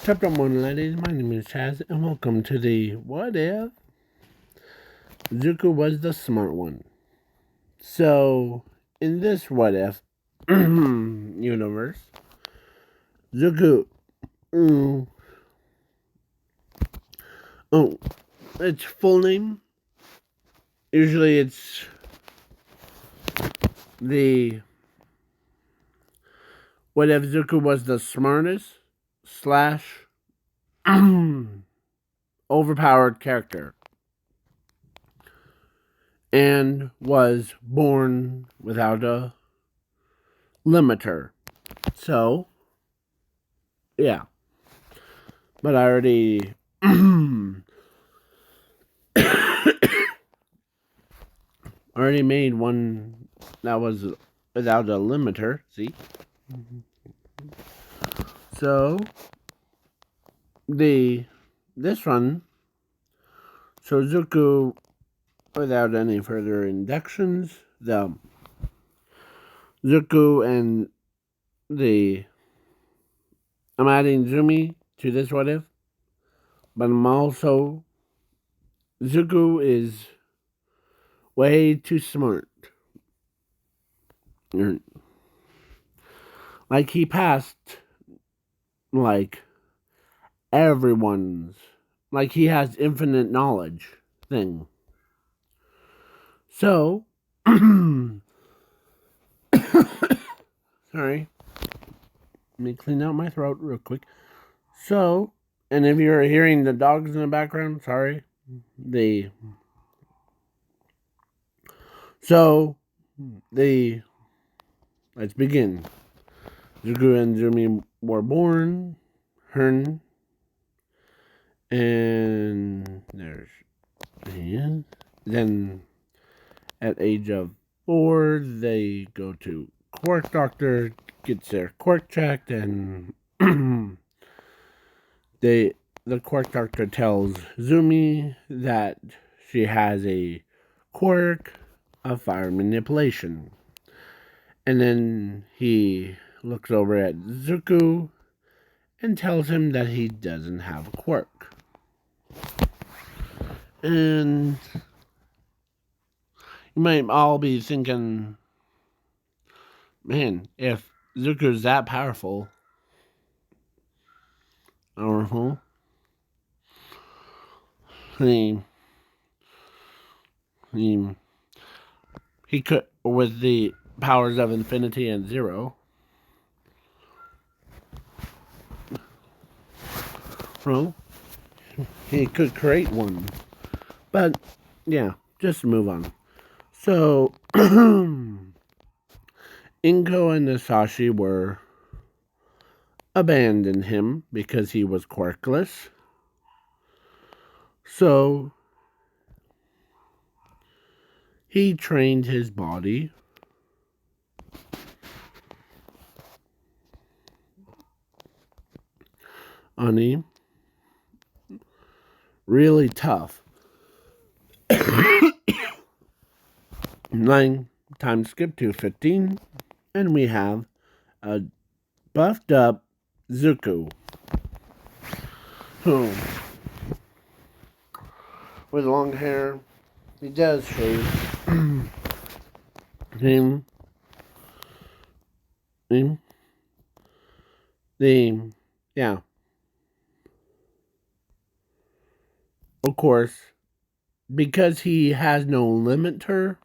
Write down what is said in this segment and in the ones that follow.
Chapter 1, ladies. My name is Chaz, and welcome to the What If Zuko Was the Smart One. So, in this What If universe, Zuko. Mm, oh, its full name. Usually it's the What If Zuko Was the Smartest slash overpowered character and was born without a limiter. So, yeah. But I already already made one that was without a limiter. See? So this one, so Zuko, without any further inductions, the Zuko and the I'm adding Zumi to this what if, but I'm also Zuko is way too smart. Like he passed like everyone's, like he has infinite knowledge thing. So sorry. Let me clean out my throat real quick. So, and if you're hearing the dogs in the background, sorry. So, let's begin. Zugu and Zumi were born. Hearn. And there's and then at age of 4, they go to Quark Doctor, gets their quirk checked, and the Quark Doctor tells Zumi that she has a quirk of fire manipulation. And then he looks over at Zuko and tells him that he doesn't have a quirk. And you might all be thinking, man, if Zuko's that powerful, he could, with the powers of infinity and zero, well, he could create one. But, yeah, just move on. So, Inko and Nasashi were abandoned him because he was quirkless. So, he trained his body on a really tough 9 times skip to 15, and we have a buffed up Zuko. With long hair, he does shave. him. Yeah. Of course, because he has no limiter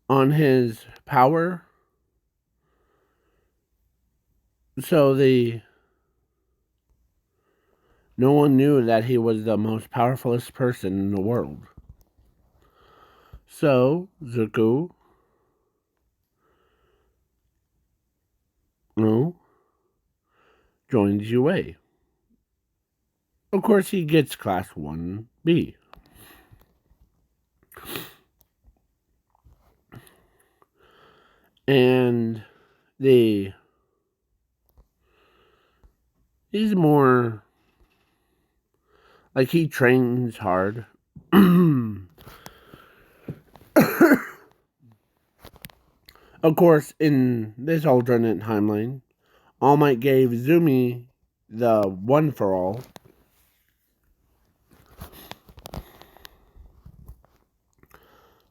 on his power, so no one knew that he was the most powerfulest person in the world. So Zuko, joins UA. Of course, he gets Class 1B. And he's more like he trains hard. Of course, in this alternate timeline, All Might gave Zumi the one for all.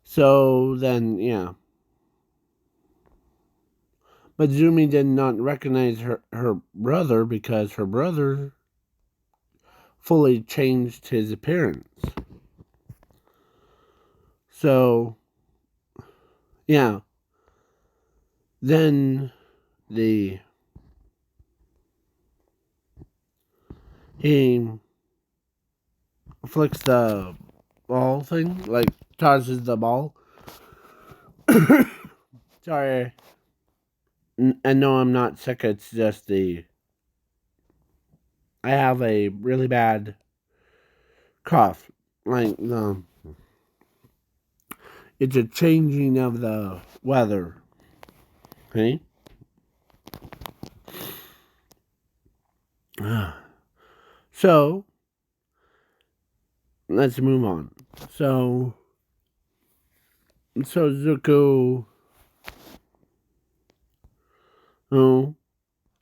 So then, yeah. But Zumi did not recognize her brother because her brother fully changed his appearance. So, yeah. Then he flicks the ball thing, like tosses the ball. Sorry. And no, I'm not sick. It's just I have a really bad cough. Like, it's a changing of the weather. Okay? So, let's move on. So Zuko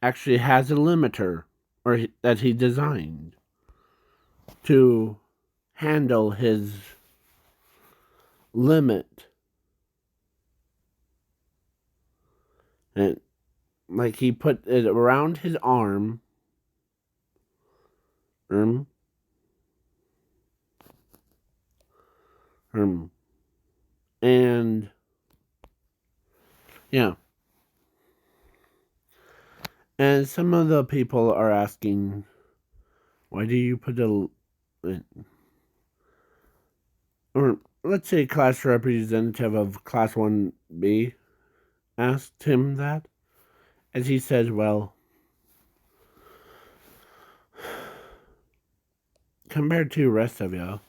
actually has a limiter that he designed to handle his limit. And like he put it around his arm. And yeah. And some of the people are asking, why do you put or let's say class representative of class 1B asked him that, as he said, well, compared to the rest of you,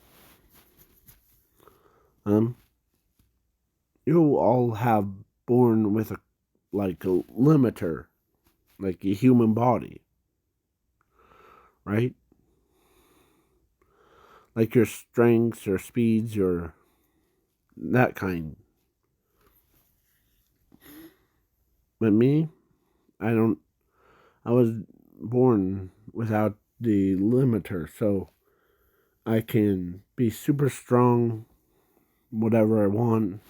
you all have born with a limiter, like a human body, right? Like your strengths, your speeds, your that kind. But me, I was born without the limiter, so I can be super strong, whatever I want.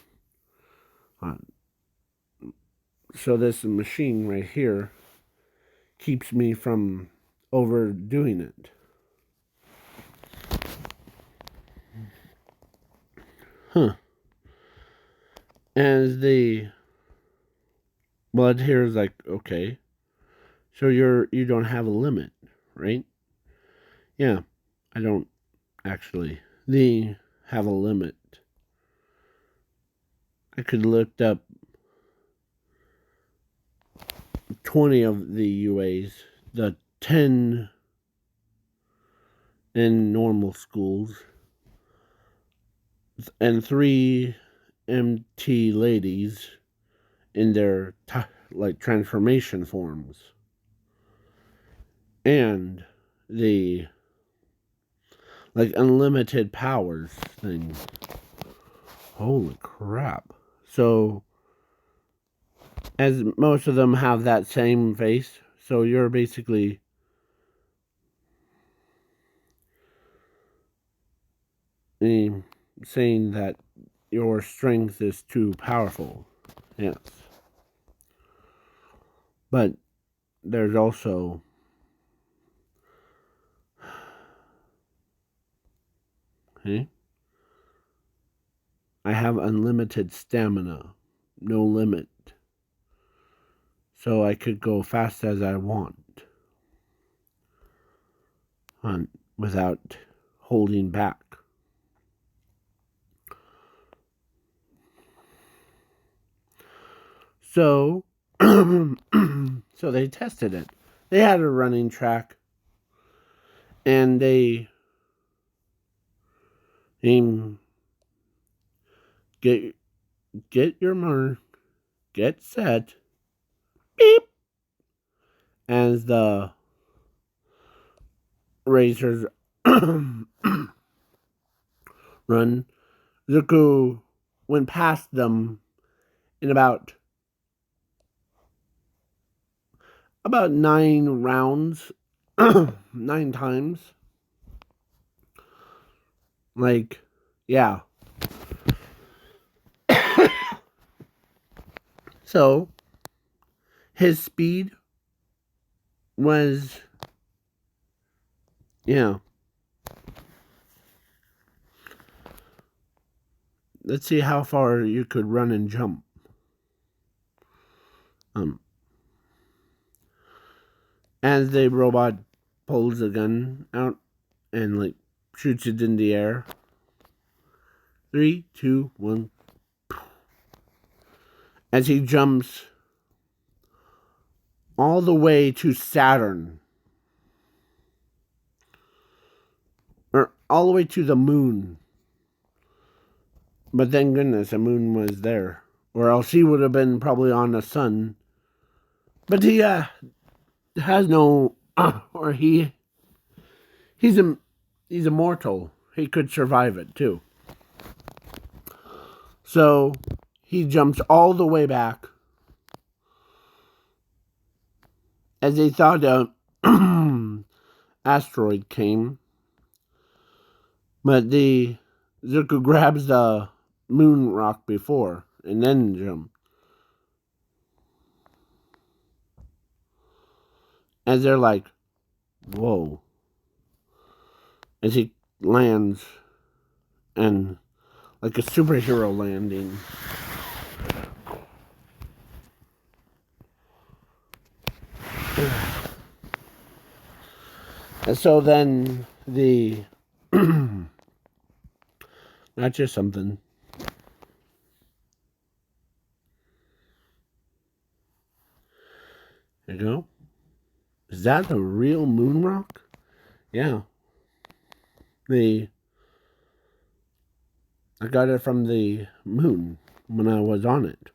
So this machine right here keeps me from overdoing it. And the blood here is like, okay, so you don't have a limit, right? Yeah, I don't actually. They have a limit. I could look up 20 of the UAs, the 10 in normal schools, and 3 MT ladies in their transformation forms, and the unlimited powers thing. Holy crap! So, as most of them have that same face, so you're basically saying that your strength is too powerful. Yes. But there's also I have unlimited stamina, no limit. So I could go fast as I want without holding back. So so they tested it. They had a running track and they get your mark, get set, beep, as the racers run. Zuko went past them in about about 9 rounds, 9 times. Like, yeah. So, his speed was, yeah. Let's see how far you could run and jump. Um, as the robot pulls the gun out and like shoots it in the air. 3, 2, 1. As he jumps all the way to Saturn. Or all the way to the moon. But thank goodness the moon was there. Or else he would have been probably on the sun. But he has no or he's immortal. He could survive it too. So he jumps all the way back. As they thought an asteroid came. But the Zuko grabs the moon rock before and then jump. As they're like, whoa. As he lands and like a superhero landing. And so then that's just something. There you go. Is that the real moon rock? Yeah. I got it from the moon when I was on it.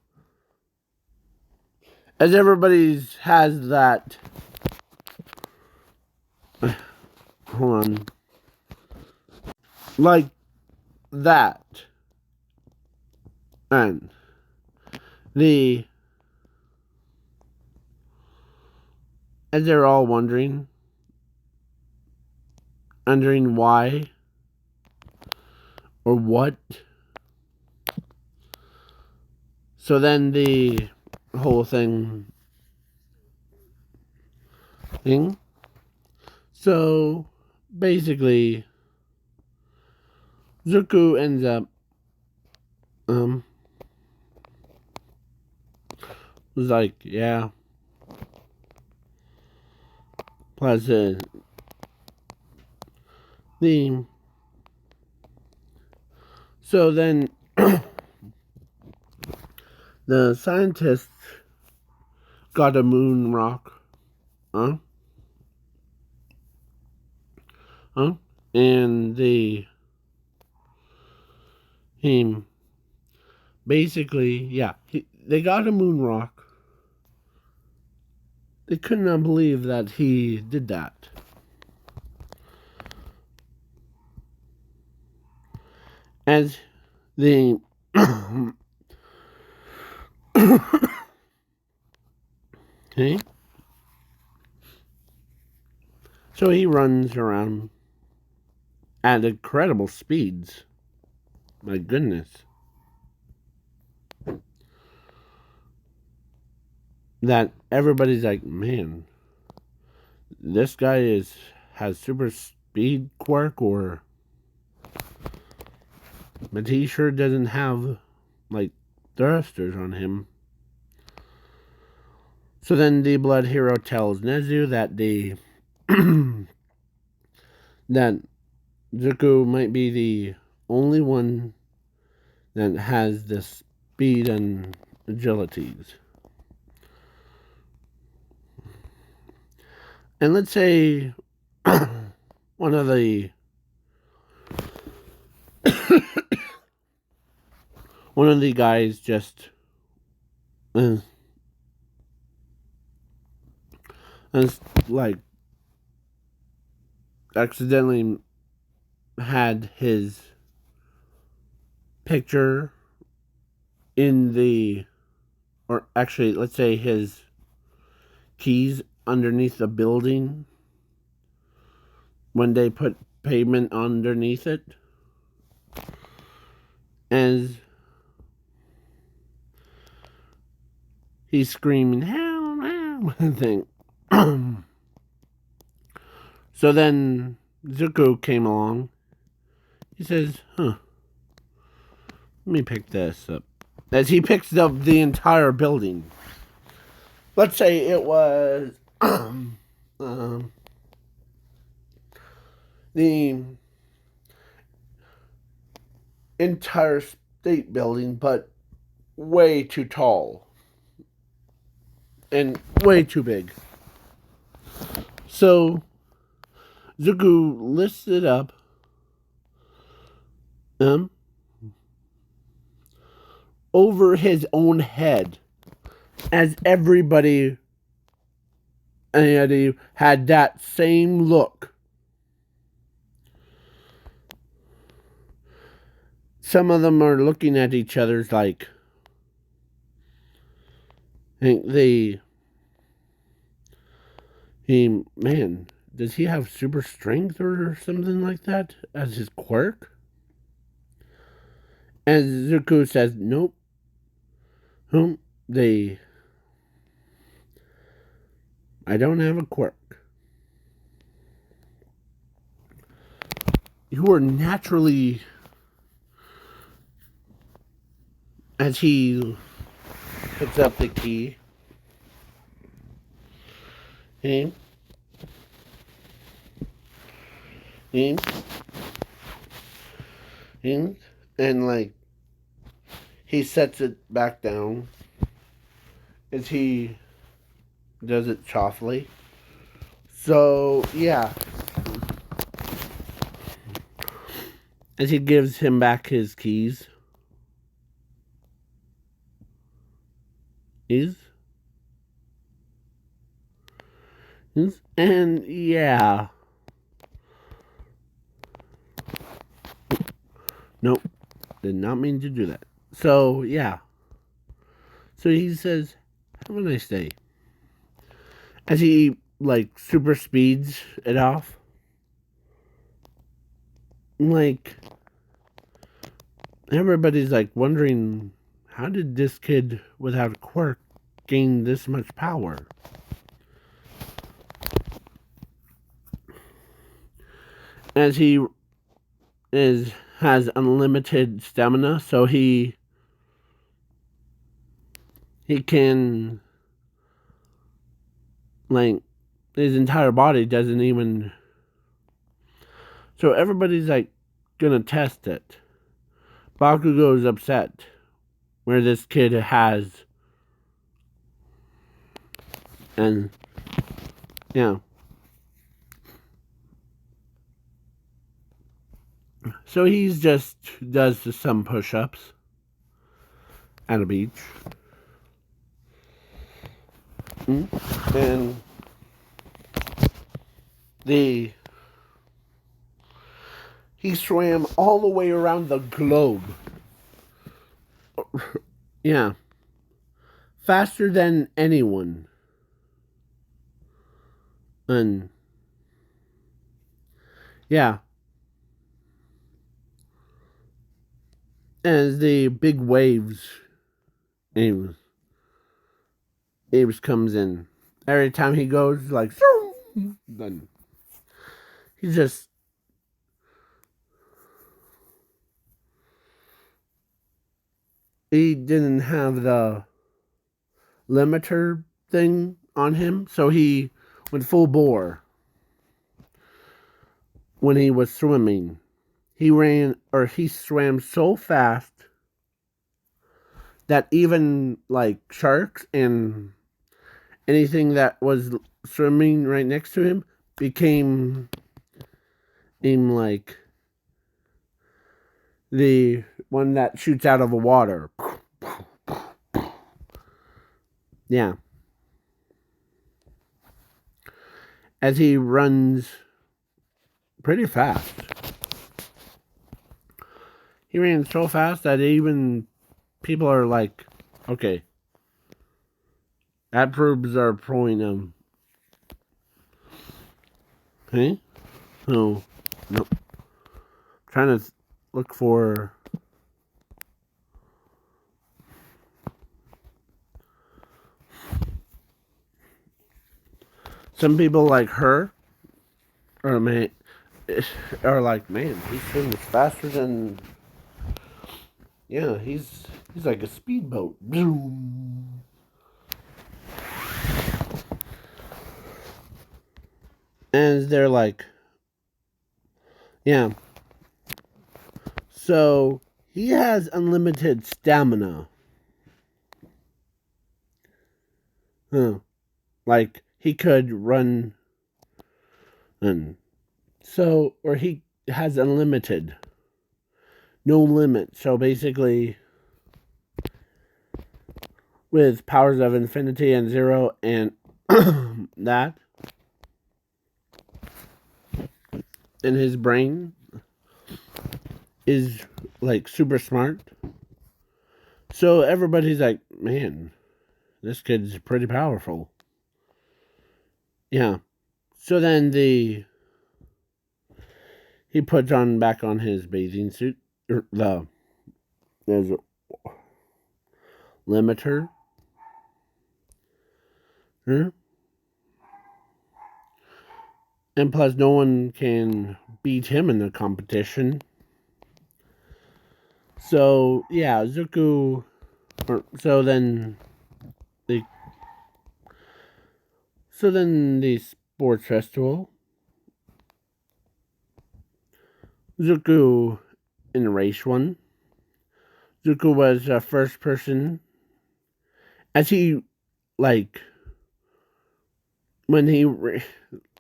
As everybody's has that. Hold on. Like that. And as they're all wondering why or what. So then the whole thing. So basically, Zuko ends up was like, yeah. Plus so then the scientists got a moon rock. Huh? And they basically, yeah, they got a moon rock. They could not believe that he did that. As the okay. So he runs around at incredible speeds. My goodness. That everybody's like, man, this guy has super speed quirk, or but he sure doesn't have like thrusters on him. So then the blood hero tells Nezu that that Zuko might be the only one that has the speed and agilities. And let's say one of the guys just like accidentally had his picture in the, or actually let's say his keys underneath the building when they put pavement underneath it. As he's screaming, help, help, thing. So then Zuko came along. He says, let me pick this up. As he picks up the entire building. Let's say it was the entire state building, but way too tall and way too big. So Zuko lifts it up over his own head, as everybody had that same look. Some of them are looking at each other's like, man, does he have super strength or something like that as his quirk? And Zuko says, nope. I don't have a quirk. You are naturally, as he picks up the key, and like he sets it back down as he does it softly. So yeah, as he gives him back his keys, and yeah, nope, did not mean to do that. So yeah, so he says, have a nice day, as he like super speeds it off. Like everybody's like wondering, how did this kid without a quirk gain this much power? As he has unlimited stamina, so he can, like, his entire body doesn't even. So everybody's like gonna test it. Bakugo's upset where this kid has, and yeah. So he's just does some push-ups at a beach. And he swam all the way around the globe. Yeah. Faster than anyone. And yeah. As the big waves, Ames comes in. Every time he goes, like, then he just, he didn't have the limiter thing on him, so he went full bore when he was swimming. He swam so fast that even like sharks and anything that was swimming right next to him became like the one that shoots out of the water. Yeah. As he runs pretty fast. He ran so fast that even people are like, okay, that proves our point of Hey? No. Nope. Trying to look for... Some people like her are like, man, he swims faster than... Yeah, he's like a speedboat. Boom. And they're like, yeah. So he has unlimited stamina. Huh. Like he could run and or he has unlimited. No limit. So basically with powers of infinity and zero and that in his brain is like super smart. So everybody's like, man, this kid's pretty powerful. Yeah. So then he puts back on his bathing suit. There's a limiter. Huh? And plus, no one can beat him in the competition. So yeah, Zuko. So then the sports festival. Zuko in race one. Zuko was the first person, as he like when he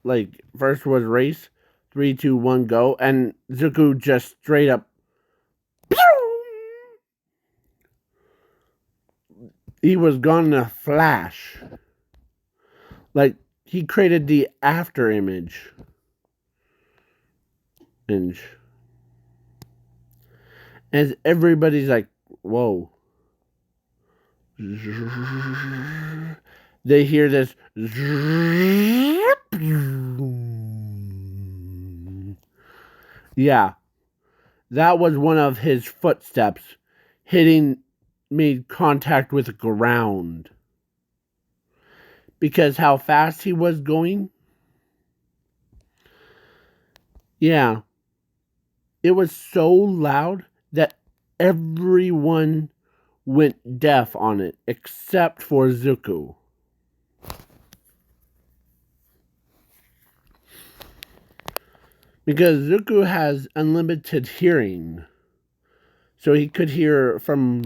like first was race 3, 2, 1, go, and Zuko just straight up. He was gone in a flash. Like he created the after image. As everybody's like, whoa. They hear this. Yeah. That was one of his footsteps made contact with the ground. Because how fast he was going. Yeah. It was so loud that everyone went deaf on it, except for Zuko. Because Zuko has unlimited hearing. So he could hear from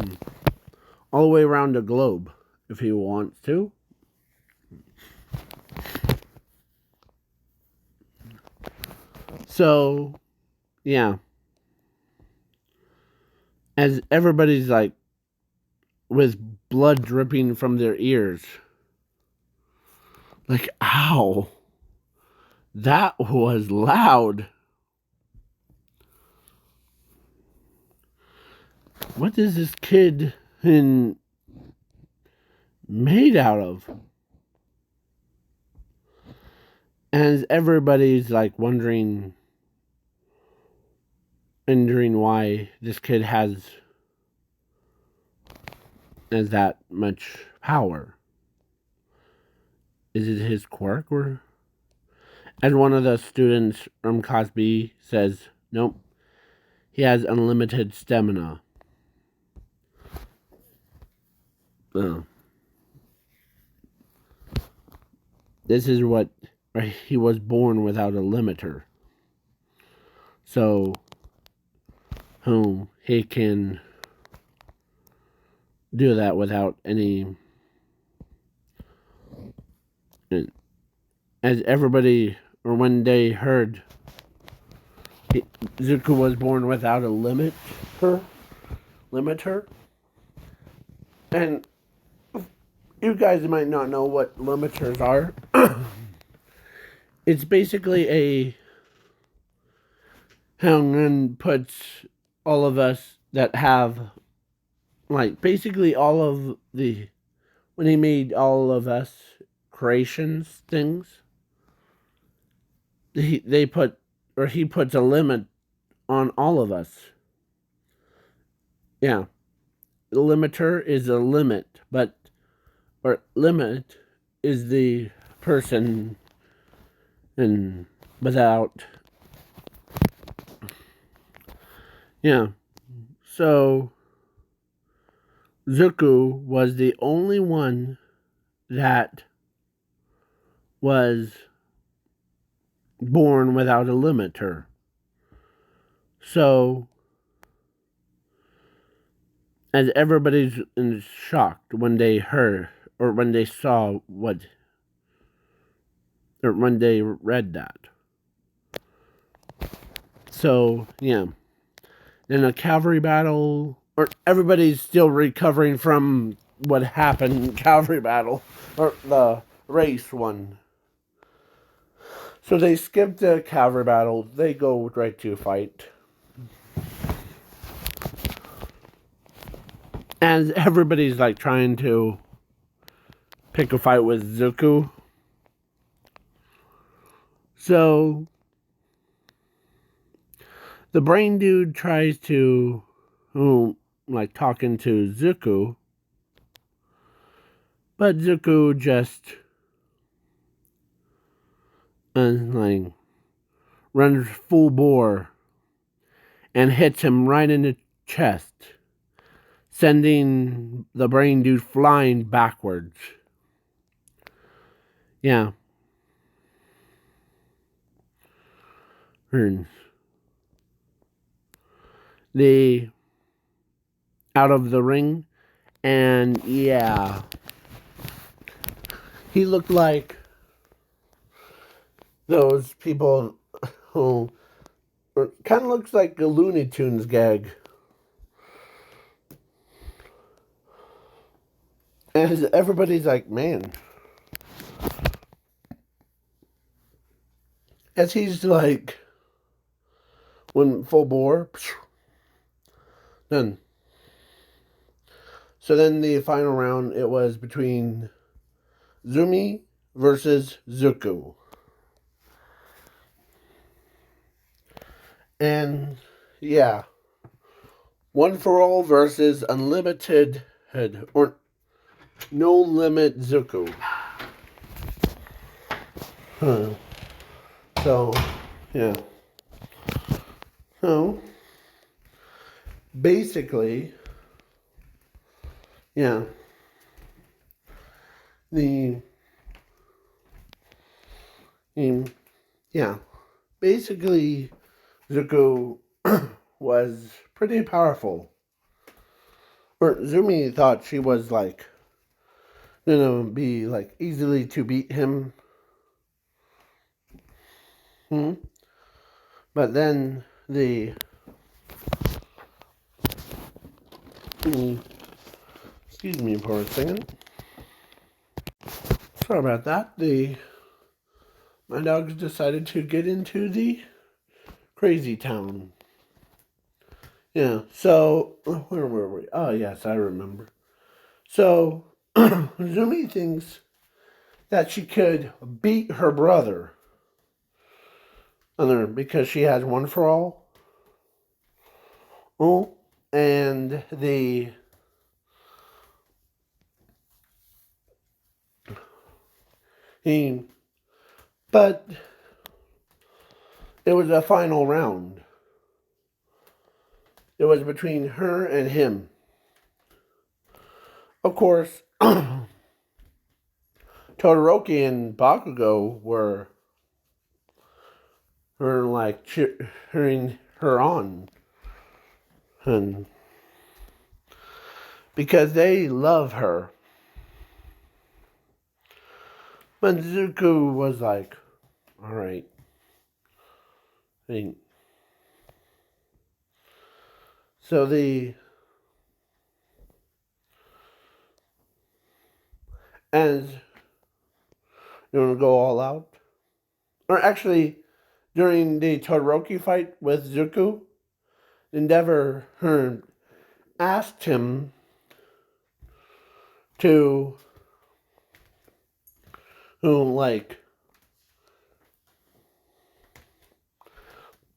all the way around the globe if he wants to. So, yeah. As everybody's like, with blood dripping from their ears. Like, ow. That was loud. What is this kid made out of? And everybody's like wondering why this kid has that much power. Is it his quirk or? And one of the students from Cosby says, nope, he has unlimited stamina. Oh. This is what he was born without a limiter. So, he can do that without any. As everybody, or when they heard Zuko was born without a limiter, and you guys might not know what limiters are. It's basically a Hangman puts all of us that have, like, basically all of when he made all of us creations things, he puts a limit on all of us. Yeah, the limiter is a limit, but or limit is the person and without. Yeah, so Zuko was the only one that was born without a limiter. So, as everybody's shocked when they heard or when they saw what, or when they read that. So, yeah. In a cavalry battle, or everybody's still recovering from what happened in cavalry battle, or the race one. So they skip the cavalry battle, they go right to fight. And everybody's like trying to pick a fight with Zuko. So the brain dude tries to, like talking to Zuko, but Zuko just like runs full bore and hits him right in the chest, sending the brain dude flying backwards. Yeah. The out of the ring, and yeah, he looked like those people who kind of looks like a Looney Tunes gag. And everybody's like, man, as he's like, when full bore, done. So then the final round, it was between Zumi versus Zuko. And yeah, one for all versus unlimited head or no limit Zuko. Huh. So, yeah. So, basically, yeah, the, yeah, basically, Zuko was pretty powerful. Or Zumi thought she was like, be like easily to beat him. But then excuse me for a second. Sorry about that. My dogs decided to get into the crazy town. Yeah, so where were we? Oh yes, I remember. So Zumi thinks that she could beat her brother because she has one for all. Oh, and but it was a final round. It was between her and him. Of course, Todoroki and Bakugo were like cheering her on, and because they love her. But Zuko was like, "All right." So as you want to go all out, or actually during the Todoroki fight with Zuko, Endeavor asked him to like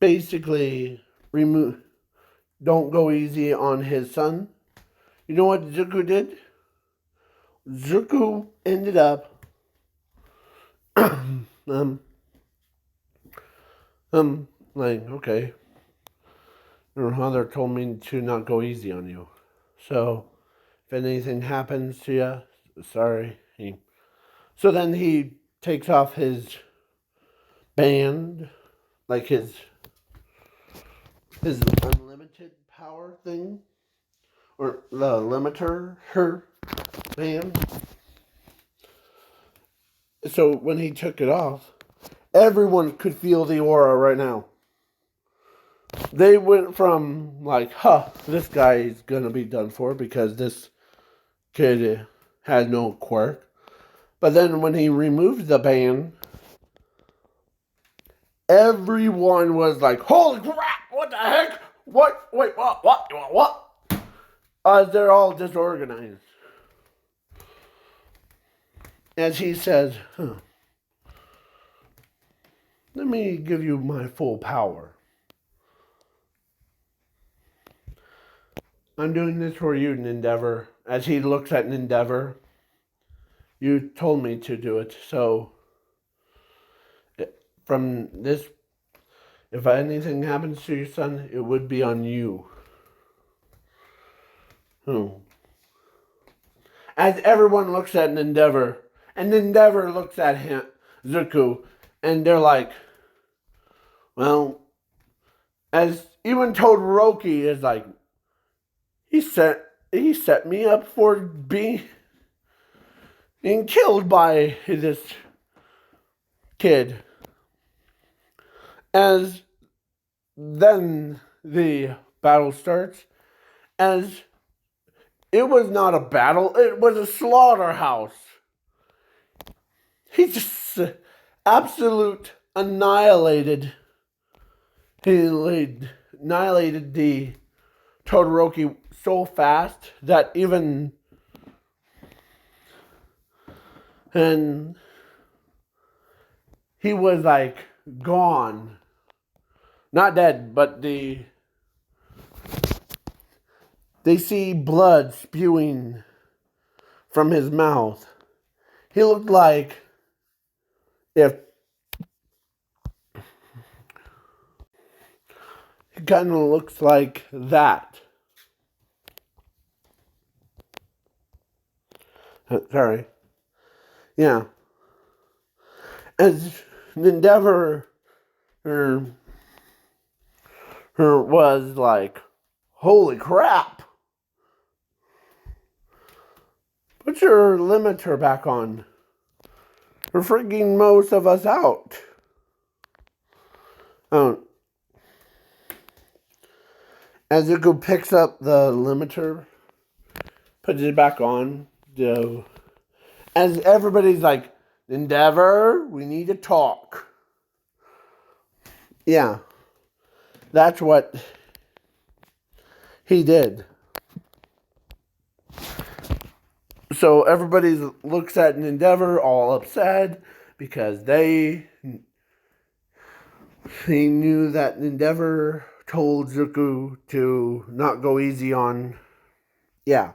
basically don't go easy on his son. You know what Zuko did? Zuko ended up um like, okay, your mother told me to not go easy on you. So if anything happens to you, sorry. So then he takes off his band, like his unlimited power thing, or the limiter, her band. So when he took it off, everyone could feel the aura right now. They went from like, huh, this guy's gonna be done for because this kid had no quirk. But then when he removed the band, everyone was like, holy crap, what the heck? What? Wait, what? They're all disorganized. As he says, let me give you my full power. I'm doing this for you, Endeavor. As he looks at Endeavor, you told me to do it, so from this, if anything happens to your son, it would be on you. As everyone looks at Endeavor, and Endeavor looks at him, Zuko, and they're like, well, as even Todoroki is like, he set me up for being killed by this kid. As then the battle starts, as it was not a battle, it was a slaughterhouse. He just absolute annihilated. He annihilated the Todoroki so fast that even and he was like gone. Not dead, but they see blood spewing from his mouth. He looked like if it kind of looks like that. Sorry. Yeah. As Endeavor her was like, holy crap. Put your limiter back on. You're freaking most of us out. As Zuko picks up the limiter, puts it back on, as everybody's like, Endeavor, we need to talk. Yeah, that's what he did. So everybody looks at an Endeavor all upset because they knew that Endeavor told Zuko to not go easy on. Yeah.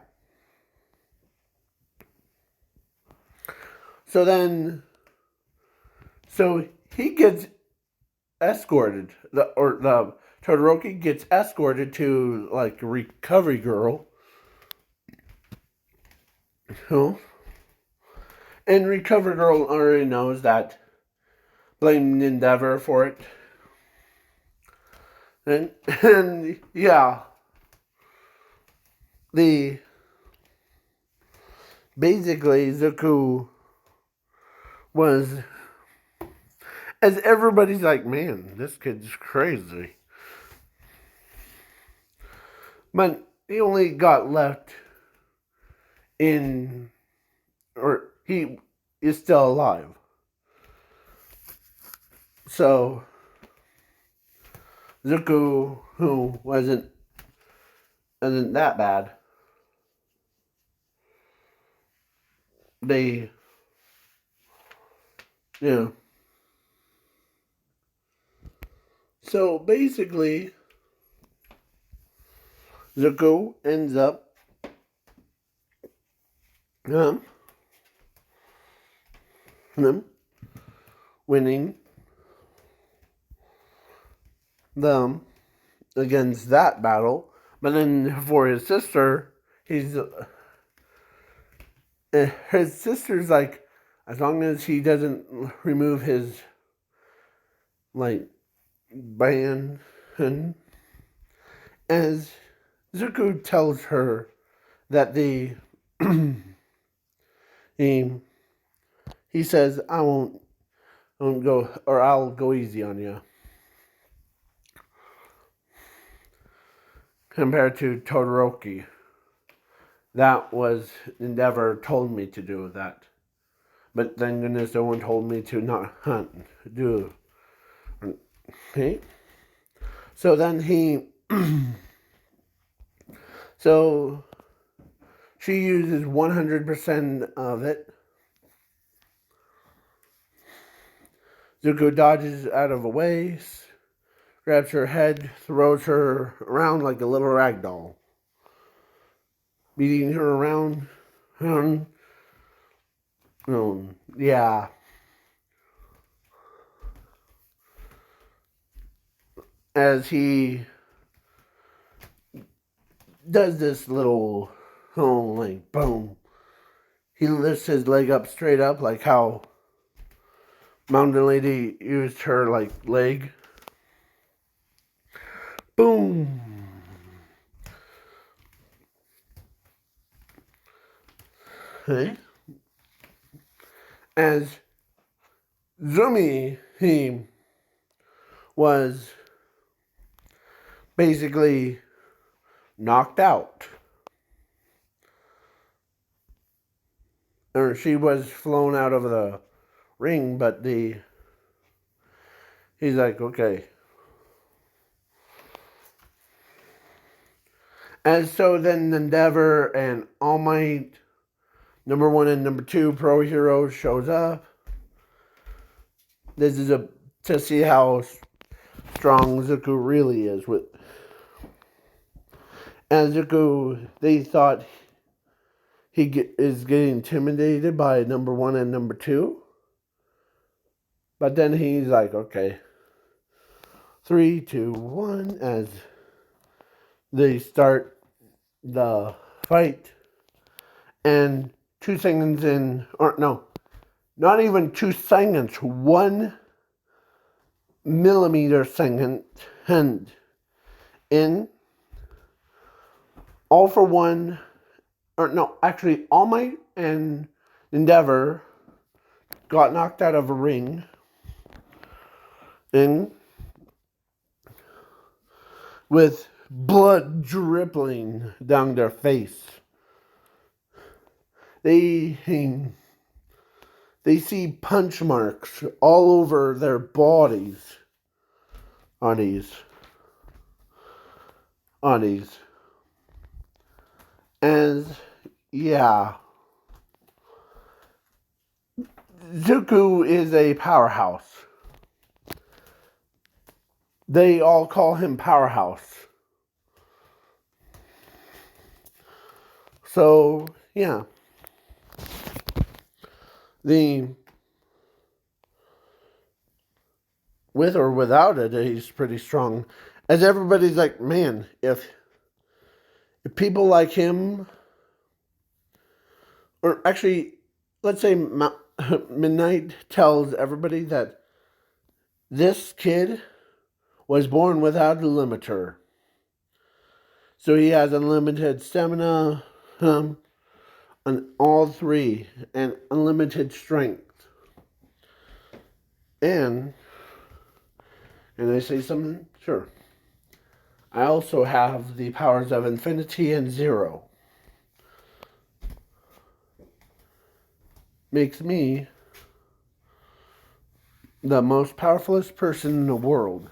So he gets escorted, the Todoroki gets escorted to like a recovery girl. And recovery girl already knows that, blamed Endeavor for it. And yeah, basically Zuko was, as everybody's like, man, this kid's crazy. But he only got left in, or he is still alive. So Zuko, who wasn't that bad, they, So basically, Zuko ends up um, winning them against that battle. But then for his sister, his sister's like, as long as he doesn't remove his like band, and as Zuko tells her that he he says, I won't go, or I'll go easy on you, compared to Todoroki. That was Endeavor told me to do that. But thank goodness no one told me to not hunt. Do. Okay? So then so she uses 100% of it. Zuko dodges out of a way, grabs her head, throws her around like a little rag doll, beating her around. Yeah. As he does this little, like, boom. He lifts his leg up straight up, like how Mountain Lady used her, like, leg. Boom. Okay. As Zumi, he was basically knocked out. Or she was flown out of the ring, but he's like, okay. And so then Endeavor and All Might, number 1 and number 2 pro heroes shows up. This is to see how strong Zuko really is with. And Zuko, they thought he is getting intimidated by number 1 and number 2. But then he's like, okay, 3, 2, 1, as they start the fight. And 2 seconds in, or no, not even 2 seconds, 1 millimeter second in, All for One, or no, actually, All Might and Endeavor got knocked out of a ring in with blood dripping down their face. They see punch marks all over their bodies on these. And yeah, Zuko is a powerhouse. They all call him Powerhouse. So, yeah. With or without it, he's pretty strong. As everybody's like, man, if people like him, or actually, let's say Midnight tells everybody that this kid was born without a limiter. So he has unlimited stamina on all 3 and unlimited strength. And I say something? Sure. I also have the powers of infinity and 0. Makes me the most powerfulest person in the world.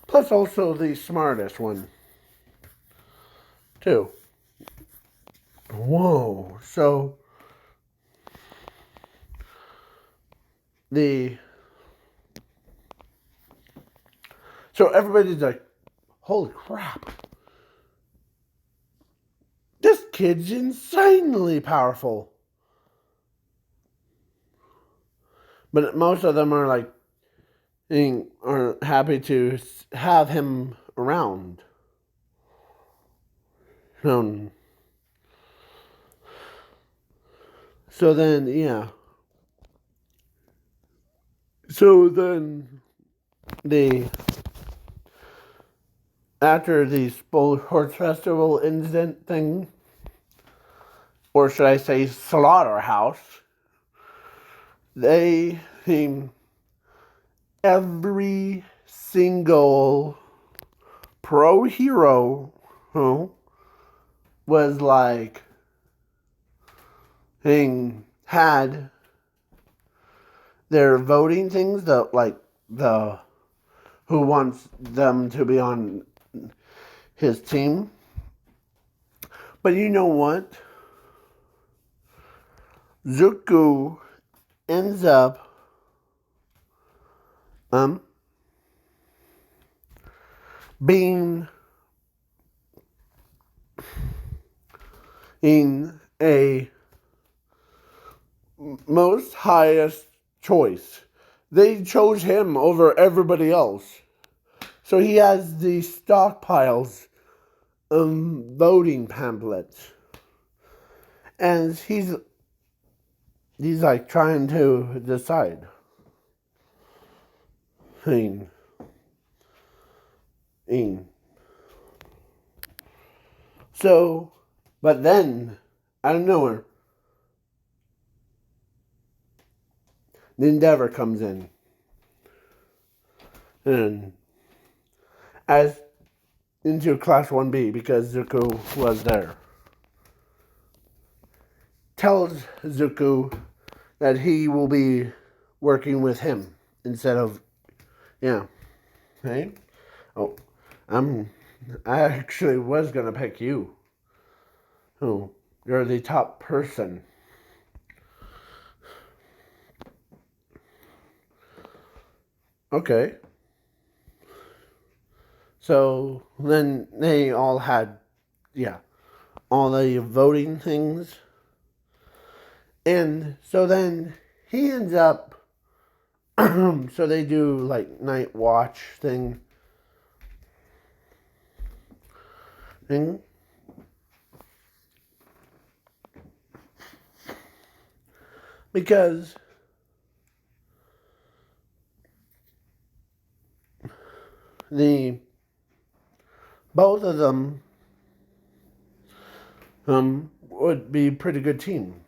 Plus also the smartest one. Too. Whoa. So So everybody's like, holy crap. This kid's insanely powerful. But most of them are like, are happy to have him around. So then, yeah. So then, after the sports festival incident thing, or should I say slaughterhouse, every single pro hero was like, had their voting things, the who wants them to be on his team. But you know what? Zuko ends up being in a most highest choice. They chose him over everybody else. So he has these stockpiles of voting pamphlets. And he's like trying to decide. So, but then, out of nowhere, the Endeavor comes in. And as into Class 1B, because Zuko was there, tells Zuko that he will be working with him instead of, hey, oh, I actually was gonna pick you. Oh, you're the top person. Okay. So then they all had, all the voting things. And so then he ends up, so they do like night watch thing. Because both of them would be a pretty good team.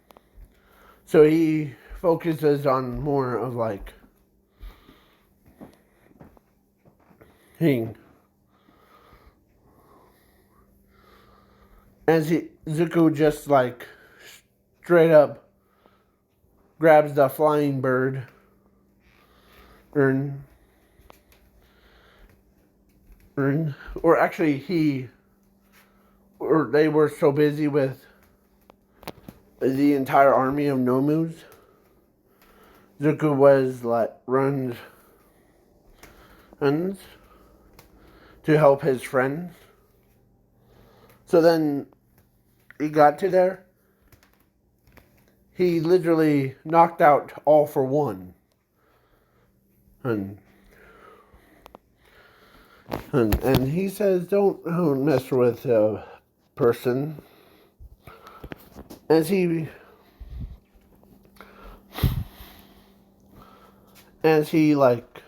So he focuses on more of like, as Zuko just like straight up grabs the flying bird, or actually they were so busy with the entire army of Nomus. Zuko was like runs to help his friends. So then he got to there. He literally knocked out all for one. And he says, don't mess with a person. As he like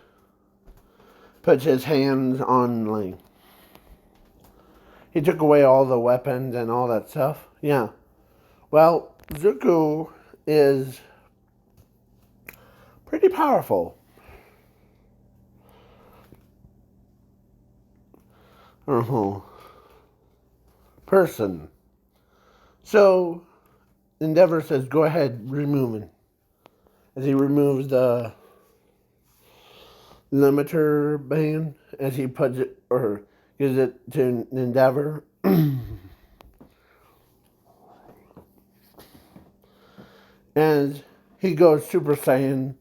puts his hands on, like, he took away all the weapons and all that stuff. Yeah. Well, Zuko is pretty powerful. Person. So Endeavor says, go ahead, remove it. As he removes the limiter band, as he puts it, or gives it to Endeavor. And he goes Super Saiyan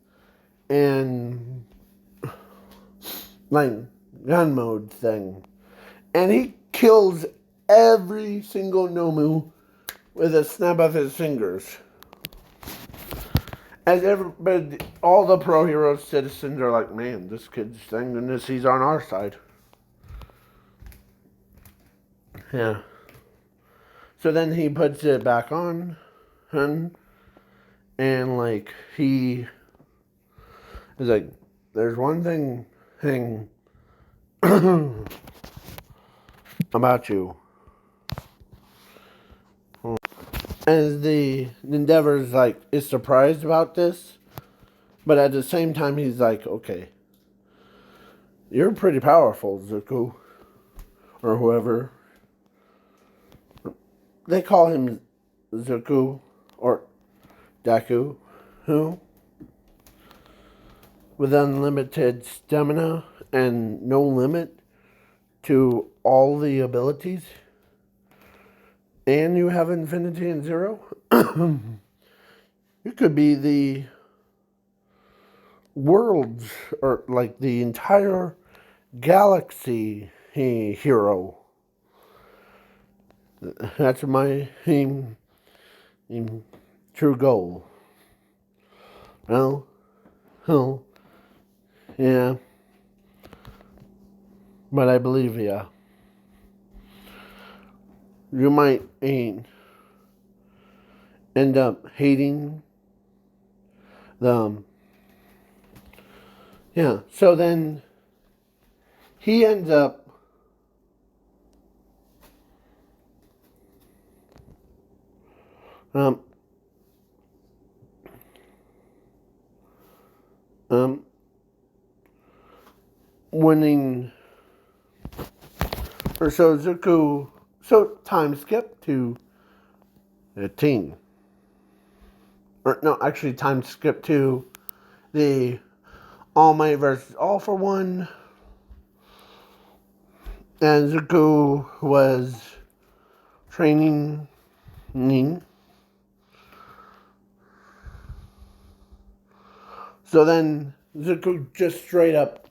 and like gun mode thing. And he kills every single Nomu with a snap of his fingers. As everybody, all the pro hero citizens are like, man, this kid's thank goodness he's on our side. Yeah. So then he puts it back on, and like he is like, there's one thing about you. As the Endeavor's like is surprised about this, but at the same time he's like, okay, you're pretty powerful, Zuko, or whoever. They call him Zuko or deku, who with unlimited stamina and no limit to all the abilities. And you have infinity and zero. You could be the world's, or like the entire galaxy hero. That's my true goal. Well, yeah. But I believe, yeah. You might end up hating them. Yeah, so then he ends up winning, or so Zuko, so time skip to 18. Or no, actually time skip to the All Might versus All for One. And Zuko was training Ning. So then Zuko just straight up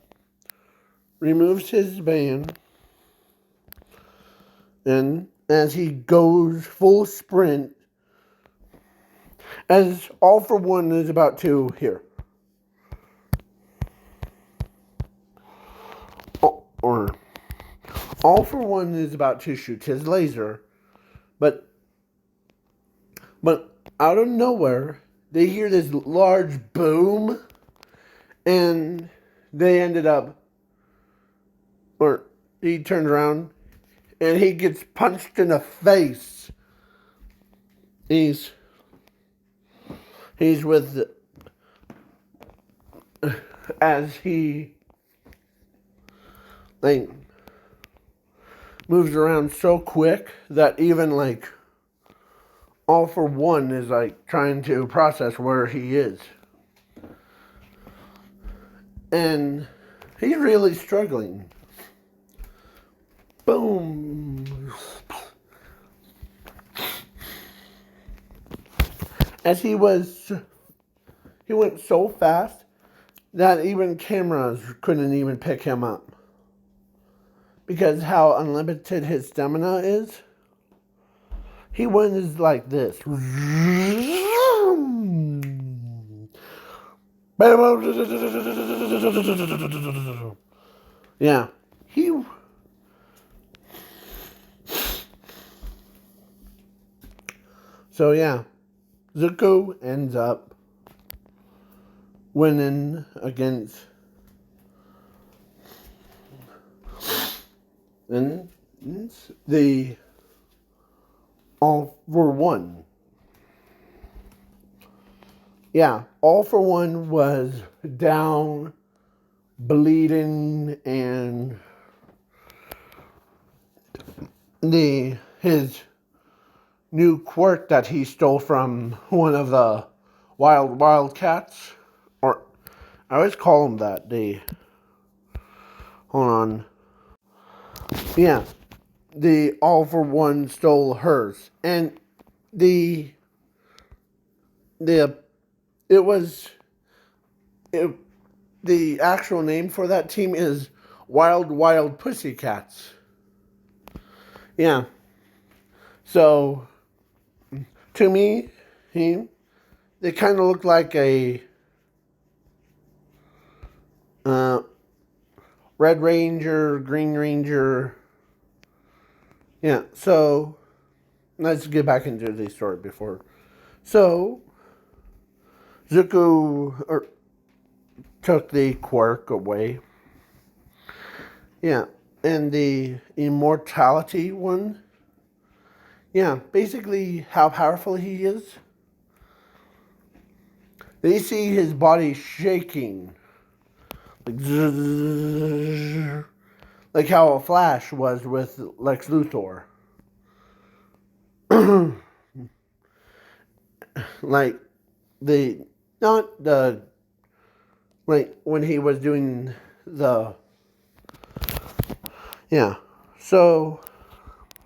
removes his band, and as he goes full sprint, as All for One is about to here. Or All for One is about to shoot his laser, but out of nowhere, they hear this large boom, and they ended up, or he turns around, and he gets punched in the face. He's with, as he like moves around so quick that even like All for One is like trying to process where he is. And he's really struggling. Boom. As he went so fast that even cameras couldn't even pick him up. Because how unlimited his stamina is. He went like this. Yeah. So yeah. Zuko ends up winning against the All for One. Yeah, All for One was down, bleeding, and his new quirk that he stole from one of the wildcats, or I always call them that. Hold on. Yeah, the All for One stole hers, and the actual name for that team is wild, wild pussycats. Yeah. So, to me, they kind of look like a Red Ranger, Green Ranger. Yeah, so let's get back into the story before. So, Zuko took the quirk away. Yeah, and the immortality one. Yeah, basically how powerful he is. They see his body shaking. Like how a Flash was with Lex Luthor. Like not the, like when he was doing the, yeah. So,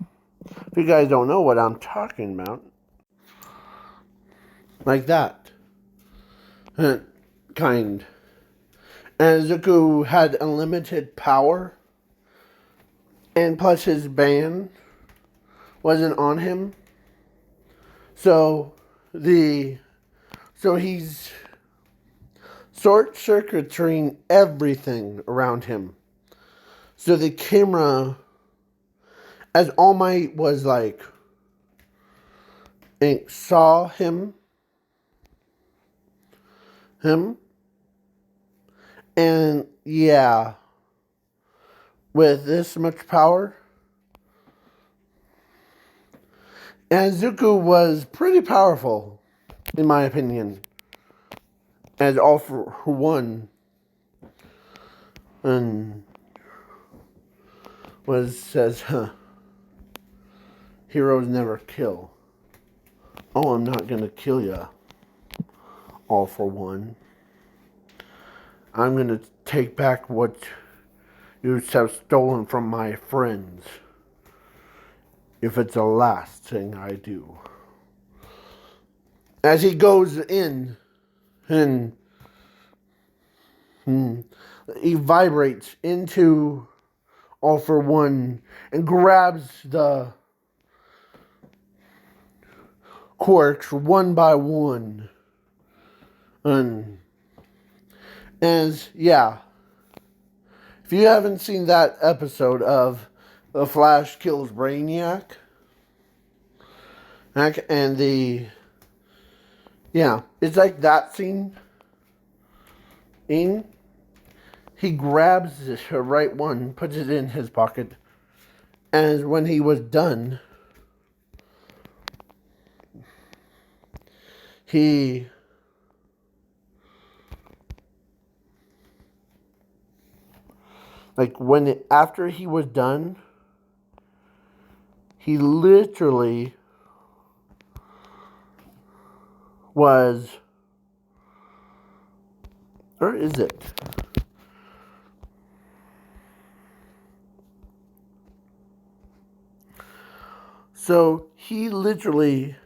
if you guys don't know what I'm talking about, like that. Kind. And Zuko had unlimited power. And plus his ban wasn't on him. So he's short circuiting everything around him. So the camera, as All Might was like, saw him, and yeah, with this much power, and Zuko was pretty powerful, in my opinion, as All for One, and says, heroes never kill. Oh, I'm not gonna kill ya, All for One. I'm gonna take back what you have stolen from my friends, if it's the last thing I do. As he goes in, and he vibrates into All for One and grabs the quirks one by one. And yeah, if you haven't seen that episode of The Flash Kills Brainiac, and it's like that scene. He grabs the right one, puts it in his pocket, and when he was done, after he was done, he literally was, or is it? So he literally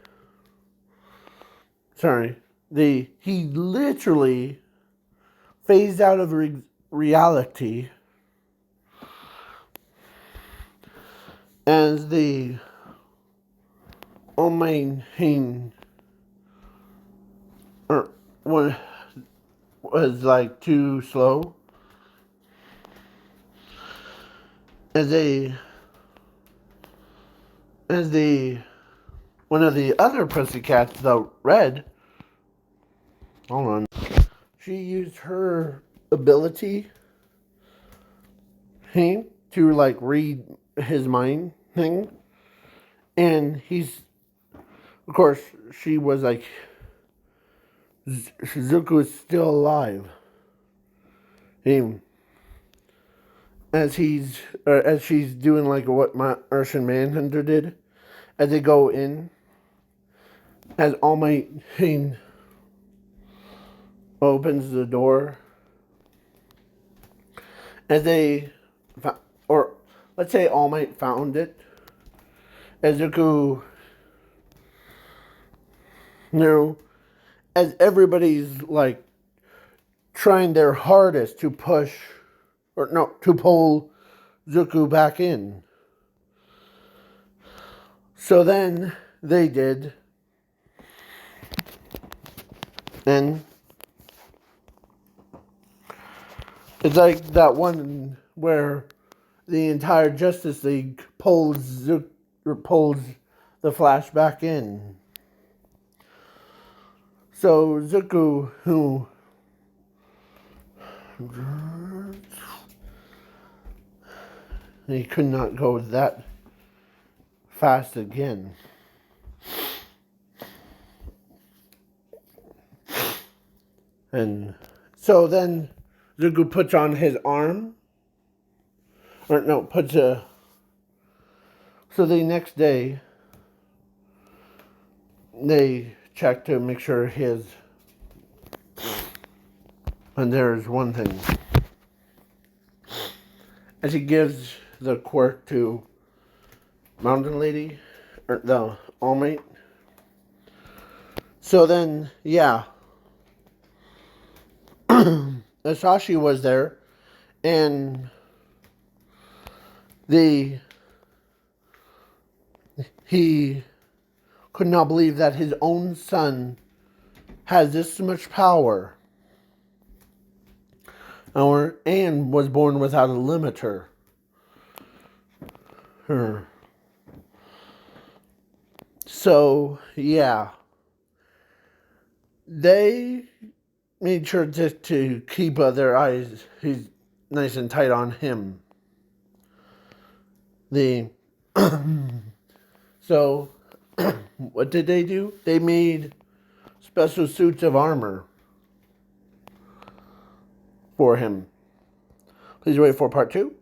phased out of reality as the Almighty was like too slow. As one of the other pussycats, the Red, hold on, she used her ability to like read his mind thing, and of course, she was like, Zuko is still alive. As she's doing like what Martian Manhunter did, as they go in, as All Might opens the door, as or let's say All Might found it, as Zuko, as everybody's like trying their hardest to push or no, to pull Zuko back in. So then they did, and it's like that one where the entire Justice League pulls the Flash back in. So Zuko, who he could not go that fast again. And so then Zuko puts on his arm. Or no, puts a... So the next day, they check to make sure his... And there's one thing. As he gives the quirk to Mountain Lady, or the All Might. So then, yeah. Asashi was there, and he could not believe that his own son has this much power, and was born without a limiter. So, yeah. They made sure to keep their eyes nice and tight on him. So, what did they do? They made special suits of armor for him. Please wait for part 2.